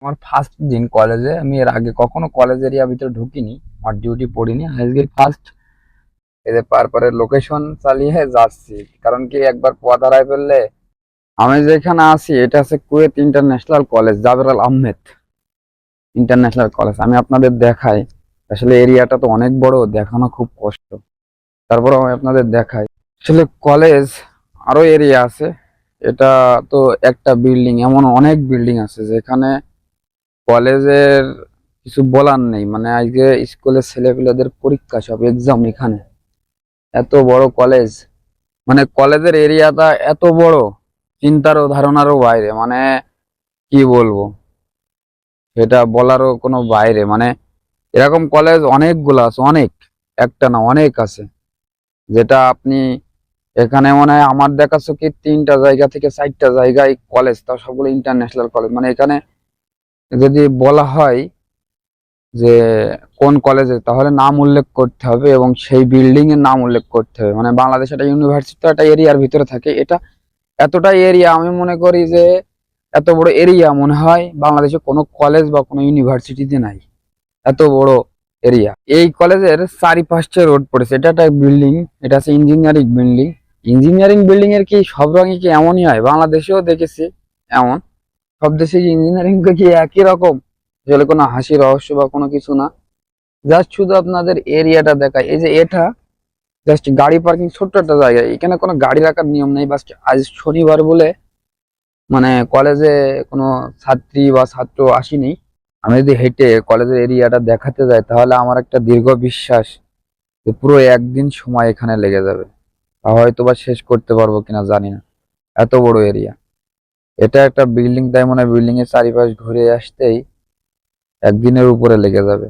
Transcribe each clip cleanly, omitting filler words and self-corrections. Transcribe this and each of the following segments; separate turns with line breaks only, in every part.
আমার ফার্স্ট দিন কলেজে। আমি এর আগে কখনো কলেজ এরিয়া ভিতরে ঢুকিনি, আমার ডিউটি পড়িনি, আজকে ফার্স্ট এদের পারপরে লোকেশন চালিয়ে যাচ্ছি। কারণ কি একবার পথ হারাই ফেললে, আমি যেখানে আছি এটা আছে কুয়েত ইন্টারন্যাশনাল কলেজ, জাবের আল আহমেদ ইন্টারন্যাশনাল কলেজ। আমি আপনাদের দেখাই, আসলে এরিয়াটা তো অনেক বড়, দেখানো খুব কষ্ট, তারপর আমি আপনাদের দেখাই। আসলে কলেজ আরো এরিয়া আছে, এটা তো একটা বিল্ডিং, এমন অনেক বিল্ডিং আছে যেখানে কলেজের কিছু বলার নেই। মানে আজকে স্কুলের ছেলেপেলেদের পরীক্ষা, সব এক্সাম এখানে। এত বড় কলেজ, মানে কলেজের এরিয়াটা এত বড়, চিন্তারও ধারণারও বাইরে। মানে কি বলবো, সেটা বলারও কোনো বাইরে। মানে এরকম কলেজ অনেকগুলো আছে, অনেক, একটা না অনেক আছে। যেটা আপনি এখানে মনে হয় আমার দেখা চোখে 3টা জায়গা থেকে 4টা জায়গায় কলেজ, তাও সবগুলো ইন্টারন্যাশনাল কলেজ। মানে এখানে যদি বলা হয় যে কোন কলেজে, তাহলে নাম উল্লেখ করতে হবে এবং সেই বিল্ডিং এর নাম উল্লেখ করতে হবে। মানে বাংলাদেশ একটা ইউনিভার্সিটি, একটা এরিয়ার ভিতরে থাকে। এটা এতটাই এরিয়া, আমি মনে করি যে এত বড় এরিয়া মনে হয় বাংলাদেশে কোনো কলেজ বা কোনো ইউনিভার্সিটিতে নাই, এত বড় এরিয়া। এই কলেজের চারিপাশে রোড পড়েছে, এটা একটা বিল্ডিং, এটা আছে ইঞ্জিনিয়ারিং বিল্ডিং। ইঞ্জিনিয়ারিং বিল্ডিং এর কি সব রঙই কি এমনই হয়? বাংলাদেশেও দেখেছি এমন, সব দেশে ইঞ্জিনিয়ারিং কি একই রকম? আসলে কোনো হাসি রহস্য বা কোনো কিছু না, জাস্ট শুধু আপনাদের এরিয়াটা দেখায়। এই যে এটা জাস্ট গাড়ি পার্কিং, ছোট্ট একটা জায়গা, এখানে কোনো গাড়ি রাখার নিয়ম নেই। বাস আজ শনিবার বলে মানে কলেজে কোনো ছাত্রী বা ছাত্র আসেনি। আমি যদি হেঁটে কলেজের এরিয়াটা দেখাতে যাই, তাহলে আমার একটা দীর্ঘ বিশ্বাস যে পুরো একদিন সময় এখানে লেগে যাবে, তা হয়তো বা শেষ করতে পারবো কিনা জানি না, এত বড় এরিয়া। এটা একটা বিল্ডিং, তাই মনে হয় বিল্ডিং এর চারিপাশ ঘুরে আসতেই একদিনের উপরে লেগে যাবে,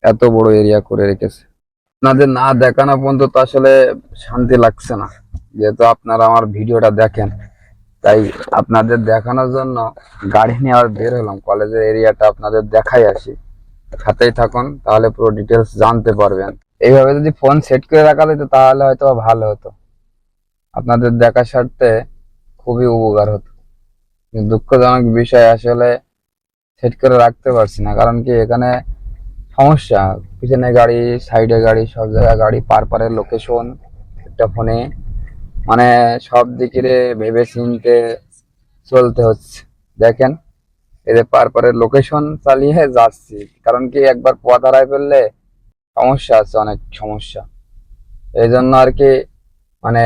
এত বড় এরিয়া করে রেখেছে। আপনাদের না দেখানো পর্যন্ত তো আসলে শান্তি লাগছে না। যেহেতু আপনারা আমার ভিডিওটা দেখেন, তাই আপনাদের দেখানোর জন্য গাড়ি নিয়ে আবার বের হলাম, কলেজের এরিয়াটা আপনাদের দেখাই আসি। সাথেই থাকুন, তাহলে পুরো ডিটেলস জানতে পারবেন। এইভাবে যদি ফোন সেট করে রাখা যেত তাহলে হয়তো ভালো হতো, আপনাদের দেখার স্বার্থে খুবই উপকার হতো। কিন্তু দুঃখজনক বিষয়, আসলে সেট করে রাখতে পারছি না। কারণ কি এখানে সমস্যা, পিছনে গাড়ি, সাইডে গাড়ি, সব জায়গায় গাড়ি, পারের লোকেশন একটা ফোনে, মানে সব দিকে ভেবে চিনতে চলতে হচ্ছে। দেখেন, এদের পারের লোকেশন চালিয়ে যাচ্ছি। কারণ কি একবার পথ হারাই ফেললে সমস্যা আছে, অনেক সমস্যা। এই জন্য আর কি মানে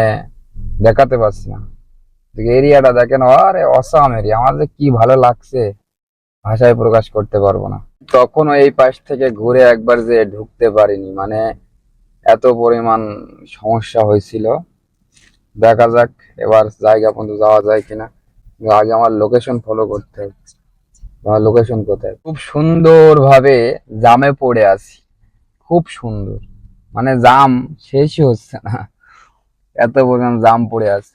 দেখাতে পারছি না। এরিয়াটা দেখেন, আরে অসাম এরিয়া, আমার যে কি ভালো লাগছে ভাষায় প্রকাশ করতে পারবো না। তখনও এই পাশ থেকে ঘুরে একবার যে ঢুকতে পারিনি, মানে এত পরিমাণ সমস্যা হয়েছিল। দেখা যাক এবার জায়গা পর্যন্ত যাওয়া যায় কিনা। কিন্তু আগে আমার লোকেশন ফলো করতে হবে, আমার লোকেশন কোথায়। খুব সুন্দর ভাবে জামে পড়ে আছি, খুব সুন্দর, মানে জাম শেষই হচ্ছে না, এত পরিমাণ জাম পড়ে আছে।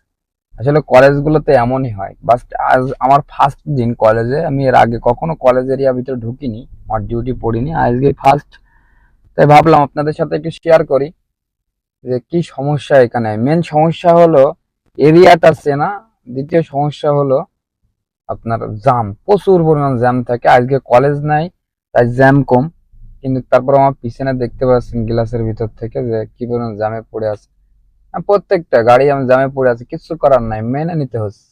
আসলে কলেজগুলোতে এমনই হয়। বাস আজ আমার ফার্স্ট দিন কলেজে। আমি এর আগে কখনো কলেজ এরিয়া ভিতরে ঢুকিনি, আমার ডিউটি পড়িনি, আজকে ফার্স্ট। তাই ভাবলাম আপনাদের সাথে একটু শেয়ার করি যে কি সমস্যা এখানে। মেন সমস্যা হলো এরিয়াটা চেনা, দ্বিতীয় সমস্যা হলো আপনার জ্যাম, প্রচুর পরিমাণ জ্যাম থাকে। আজকে কলেজ নাই তাই জ্যাম কম, কিন্তু তারপর আমার পিছনে দেখতে পাচ্ছেন গ্লাসের ভিতর থেকে যে কি পরিমাণ জ্যামে পড়ে আছে। প্রত্যেকটা গাড়ি আমি জ্যামে পড়ে আছে, কিছু করার নাই, মেনে নিতে হচ্ছে।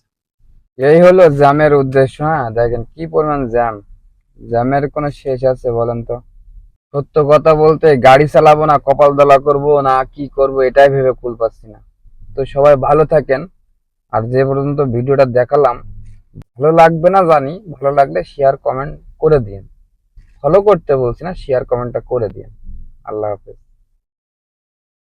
এই হলো জ্যামের উদ্দেশ্য। হ্যাঁ দেখেন কি পরিমাণ জ্যাম, জ্যামের কোনো শেষ আছে বলেন তো? সত্য কথা বলতে গাড়ি চালাবো না কপাল দলা করবো না কি করব, এটাই ভেবে কুল পাচ্ছি না। তো সবাই ভালো থাকেন। আর যে পর্যন্ত ভিডিওটা দেখালাম, ভালো লাগবে না জানি, ভালো লাগলে শেয়ার কমেন্ট করে দিন। ফলো করতে বলছি না, শেয়ার কমেন্টটা করে দিন। আল্লাহ হাফেজ।